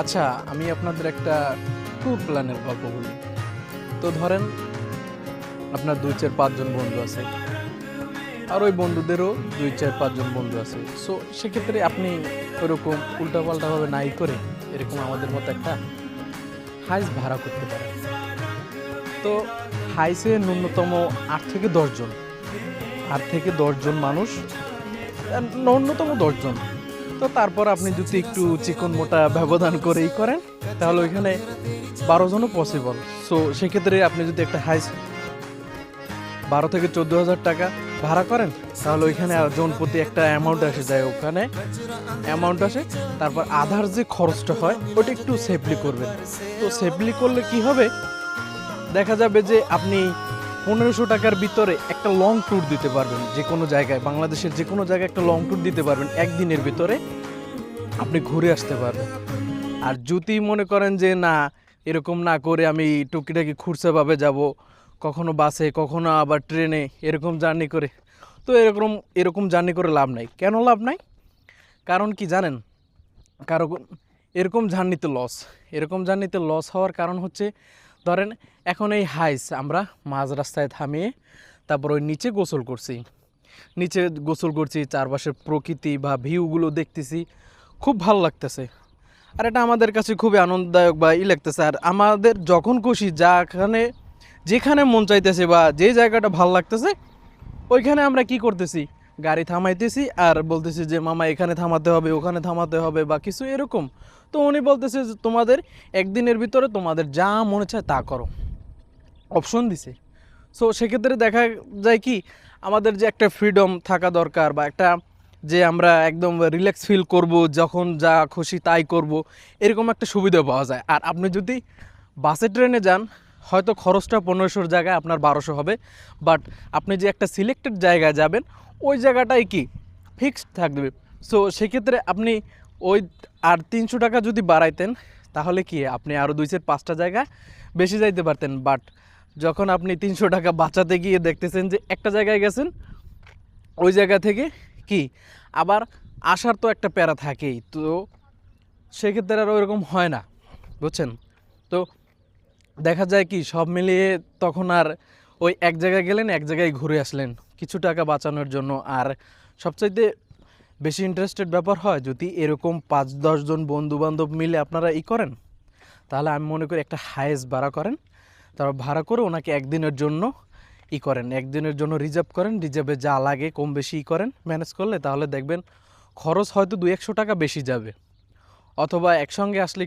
আচ্ছা, আমি আপনাদের একটা ট্যুর প্ল্যানের গল্প বলি। তো ধরেন আপনার ২, ৪, ৫ জন বন্ধু আছে। আর ওই বন্ধুদেরও ২, ৪, ৫ জন বন্ধু আছে। সো সেক্ষেত্রে আপনি ওরকম উল্টাপাল্টাভাবে নাই করে এরকম আমাদের মতো একটা হাইস ভাড়া করতে পারেন। তো হাইসে ন্যূনতম ৮ থেকে ১০ জন। ৮ থেকে ১০ জন মানুষ, ন্যূনতম ১০ জন। তো তারপর আপনি যদি একটু চিকন মোটা ব্যবধান করেই করেন তাহলে ওইখানে ১২ জনও পসিবল। সো সেক্ষেত্রে আপনি যদি একটা হাইস ১২ থেকে ১৪,০০০ টাকা ভাড়া করেন তাহলে ওইখানে জন প্রতি একটা অ্যামাউন্ট এসে যায়, ওখানে অ্যামাউন্ট আসে। তারপর আধার যে খরচটা হয় ওটা একটু সেফলি করবেন। তো সেফলি করলে কি হবে, দেখা যাবে যে আপনি ১৫০০ টাকার ভিতরে একটা লং ট্যুর দিতে পারবেন। যে কোনো জায়গায়, বাংলাদেশের যে কোনো জায়গায় একটা লং ট্যুর দিতে পারবেন, একদিনের ভিতরে আপনি ঘুরে আসতে পারবেন। আর যদি মনে করেন যে না, এরকম না করে আমি টুকিটাকি খুরসাভাবে যাব, কখনো বাসে কখনো আবার ট্রেনে এরকম জার্নি করে, তো এরকম জার্নি করে লাভ নাই। কেন লাভ নাই? কারণ কি জানেন? কারণ এরকম জার্নিতে লস হওয়ার কারণ হচ্ছে, ধরেন এখন এই হাইস আমরা মাঝ রাস্তায় থামিয়ে তারপর ওই নিচে গোসল করছি, চারপাশের প্রকৃতি বা ভিউগুলো দেখতেছি, খুব ভালো লাগতেছে। আর এটা আমাদের কাছে খুবই আনন্দদায়ক বা লাগতেছে। আর আমাদের যখন খুশি যেখানে মন চাইতেছে বা যে জায়গাটা ভালো লাগতেছে ওইখানে আমরা কি করতেছি, গাড়ি থামাইতেছি আর বলতেছি যে মামা এখানে থামাতে হবে, ওখানে থামাতে হবে বা কিছু এরকম। তো উনি বলতেছে যে তোমাদের একদিনের ভিতরে তোমাদের যা মনে চায় তা করো, অপশন দিছে। সো সেক্ষেত্রে দেখা যায় কি, আমাদের যে একটা ফ্রিডম থাকা দরকার বা একটা যে আমরা একদম রিল্যাক্স ফিল করব, যখন যা খুশি তাই করব, এরকম একটা সুবিধা পাওয়া যায়। আর আপনি যদি বাসে ট্রেনে যান, হয়তো খরচটা ১৫০০র জায়গায় আপনার ১২০০ হবে, বাট আপনি যে একটা সিলেক্টেড জায়গায় যাবেন ওই জায়গাটাই কি ফিক্সড থাকবে। সো সেক্ষেত্রে আপনি ওই আর ৩০০ টাকা যদি বাড়াইতেন তাহলে কি আপনি আরও ২-৫টা জায়গায় বেশি যাইতে পারতেন। বাট যখন আপনি ৩০০ টাকা বাঁচাতে গিয়ে দেখতেছেন যে একটা জায়গায় গেছেন, ওই জায়গা থেকে কি আবার আসার তো একটা প্যারা থাকেই, তো সেক্ষেত্রে আর ওইরকম হয় না, বুঝছেন? তো দেখা যায় কি সব মিলিয়ে তখন আর ওই এক জায়গায় গেলেন, এক জায়গায় ঘুরে আসলেন কিছু টাকা বাঁচানোর জন্য। আর সবচাইতে বেশি ইন্টারেস্টেড ব্যাপার হয় যদি এরকম ৫-১০ জন বন্ধুবান্ধব মিলে আপনারা করেন, তাহলে আমি মনে করি একটা হাইয়েস্ট ভাড়া করেন। তারপর ভাড়া করে ওনাকে একদিনের জন্য একদিনের জন্য রিজার্ভ করেন। রিজার্ভে যা লাগে কম বেশি করেন, ম্যানেজ করলে তাহলে দেখবেন খরচ হয়তো ২-১০০ টাকা বেশি যাবে, অথবা একসঙ্গে আসলে